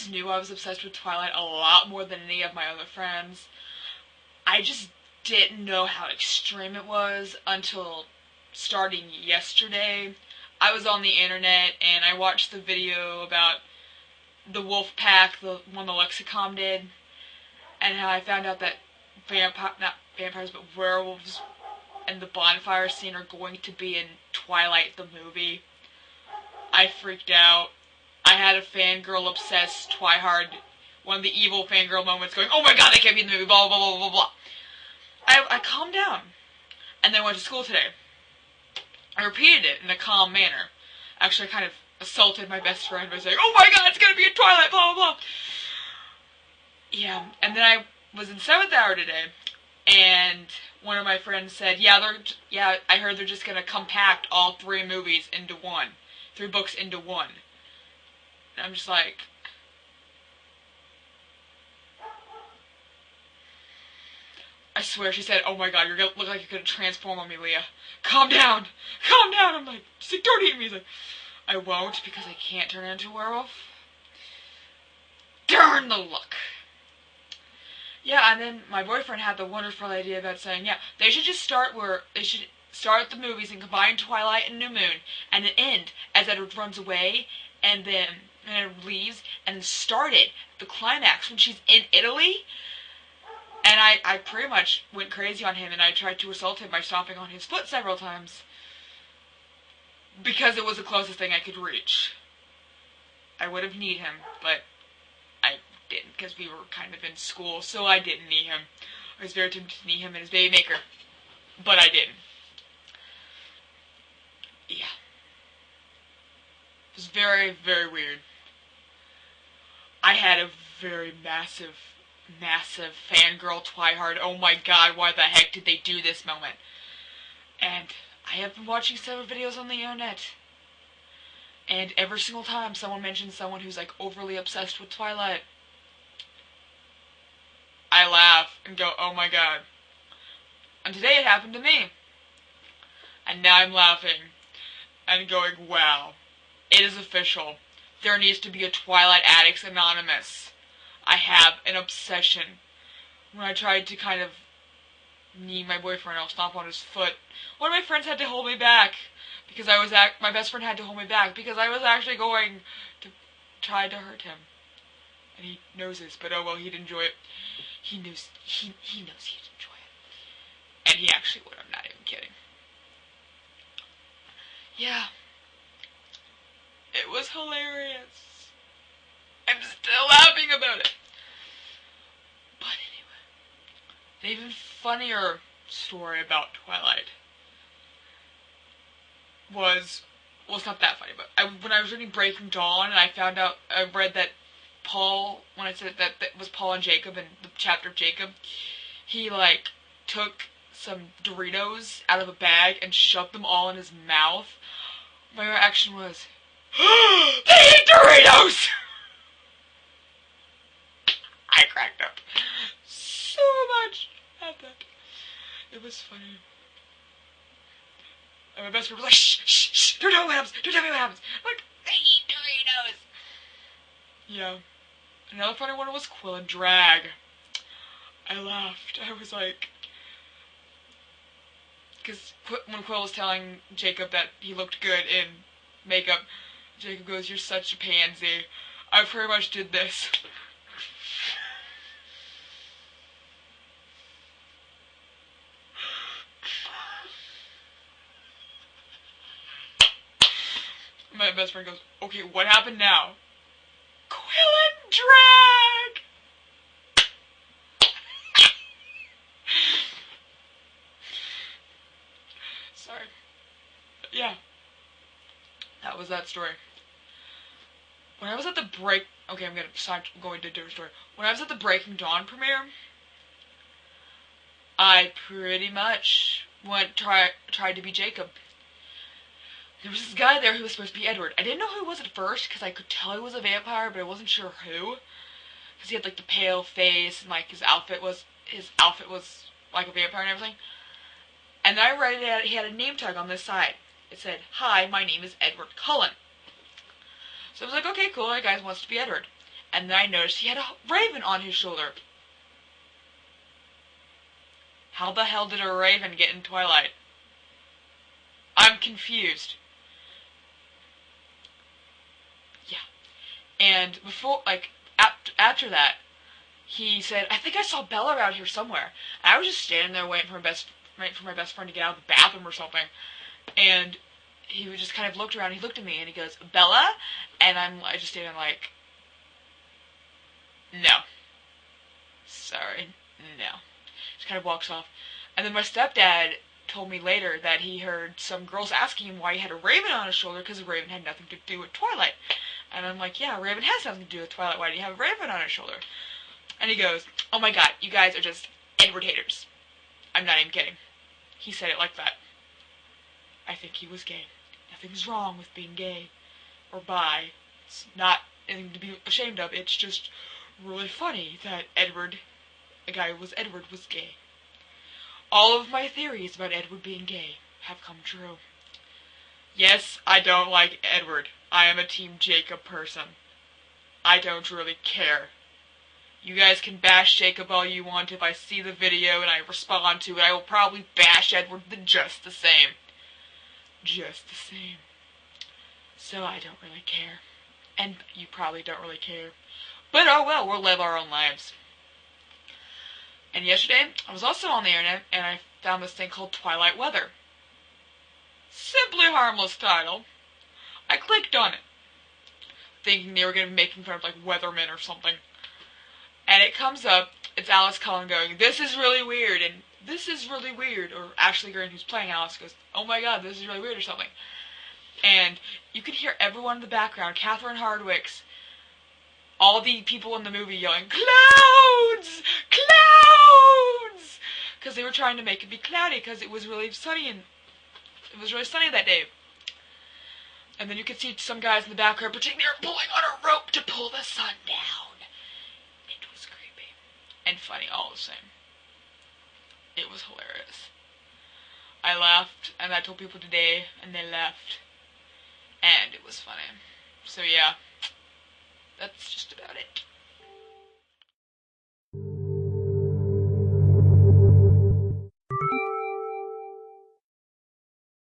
always knew I was obsessed with Twilight a lot more than any of my other friends. I just didn't know how extreme it was until starting yesterday. I was on the internet and I watched the video about the wolf pack, the one the Lexicon did, and how I found out that not vampires, but werewolves and the bonfire scene are going to be in Twilight the movie. I freaked out. I had a fangirl obsessed Twihard, one of the evil fangirl moments going, oh my god, that can't be in the movie, blah, blah, blah, blah, blah. I calmed down. And then went to school today. I repeated it in a calm manner. Actually, I kind of assaulted my best friend by saying, oh my god, it's gonna be in Twilight, blah, blah, blah. Yeah, and then I was in 7th hour today, and one of my friends said, I heard they're just gonna compact all 3 movies into one. 3 books into one. And I'm just like, I swear, she said, oh my god, you're gonna look like you're gonna transform on me, Leah. Calm down! Calm down! I'm like, she's like, don't eat me. He's like, I won't because I can't turn into a werewolf. Darn the luck! Yeah, and then my boyfriend had the wonderful idea about saying, yeah, they should start the movies and combine Twilight and New Moon, and then end as Edward runs away, and then leaves, and then start it, the climax, when she's in Italy. And I pretty much went crazy on him, and I tried to assault him by stomping on his foot several times. Because it was the closest thing I could reach. I would have kneed him, but I didn't, because we were kind of in school, so I didn't knee him. I was very tempted to knee him in his baby maker, but I didn't. Yeah. It was very, very weird. I had a very massive fangirl Twihard, oh my god, why the heck did they do this moment? And I have been watching several videos on the internet, and every single time someone mentions someone who's like overly obsessed with Twilight, I laugh and go, oh my god. And today it happened to me. And now I'm laughing and going, wow, it is official. There needs to be a Twilight Addicts Anonymous. I have an obsession. When I tried to kind of knee my boyfriend, I'll stomp on his foot. One of my friends had to hold me back because my best friend had to hold me back because I was actually going to try to hurt him. And he knows this, but oh well, he'd enjoy it. He knows he'd enjoy it. And he actually would, I'm not even kidding. Yeah. It was hilarious. I'm still laughing about it. But anyway, an even funnier story about Twilight was, well, it's not that funny, but when I was reading Breaking Dawn and I read that Paul, when I said that was Paul and Jacob in the chapter of Jacob, he like took some Doritos out of a bag and shoved them all in his mouth. My reaction was, they eat Doritos! I cracked up so much at that. It was funny. And my best friend was like, shh, shh, shh, don't tell me what happens, don't tell me what happens. I'm like, they eat Doritos. Yeah. Another funny one was Quill and Drag. I laughed. I was like, because when Quill was telling Jacob that he looked good in makeup, Jacob goes, you're such a pansy. I pretty much did this. My best friend goes, okay, what happened now? Quill and Drag! Sorry. Yeah. That was that story. When I was at the okay, I'm going to do a story. When I was at the Breaking Dawn premiere, I pretty much tried to be Jacob. There was this guy there who was supposed to be Edward. I didn't know who he was at first, because I could tell he was a vampire, but I wasn't sure who. Because he had, like, the pale face, and, like, his outfit was like a vampire and everything. And then I read it, he had a name tag on this side. It said, hi, my name is Edward Cullen. So I was like, okay, cool, that guy wants to be Edward. And then I noticed he had a raven on his shoulder. How the hell did a raven get in Twilight? I'm confused. Yeah. And before, like, after that, he said, I think I saw Bella around here somewhere. And I was just standing there waiting for my best friend to get out of the bathroom or something. And he would just kind of looked around. He looked at me and he goes, Bella? And I just stayed there like, no. Sorry, no. Just kind of walks off. And then my stepdad told me later that he heard some girls asking him why he had a raven on his shoulder, because a raven had nothing to do with Twilight. And I'm like, yeah, a raven has nothing to do with Twilight. Why do you have a raven on his shoulder? And he goes, oh my god, you guys are just Edward haters. I'm not even kidding. He said it like that. I think he was gay. Nothing's wrong with being gay or bi. It's not anything to be ashamed of. It's just really funny that a guy who was Edward, was gay. All of my theories about Edward being gay have come true. Yes, I don't like Edward. I am a Team Jacob person. I don't really care. You guys can bash Jacob all you want. If I see the video and I respond to it, I will probably bash Edward just the same. Just the same. So I don't really care. And you probably don't really care. But oh well, we'll live our own lives. And yesterday, I was also on the internet, and I found this thing called Twilight Weather. Simply harmless title. I clicked on it, thinking they were going to be making fun of, like, weathermen or something. And it comes up, it's Alice Cullen going, this is really weird, and this is really weird. Or Ashley Green, who's playing Alice, goes, oh my god, this is really weird, or something. And you can hear everyone in the background, Catherine Hardwicke's, all the people in the movie yelling, clouds! Clouds! Because they were trying to make it be cloudy, because it was really sunny, and it was really sunny that day. And then you could see some guys in the background pretending they were pulling on a rope to pull the sun down. It was creepy. And funny all the same. It was hilarious. I laughed, and I told people today, and they laughed. And it was funny. So yeah. That's just about it.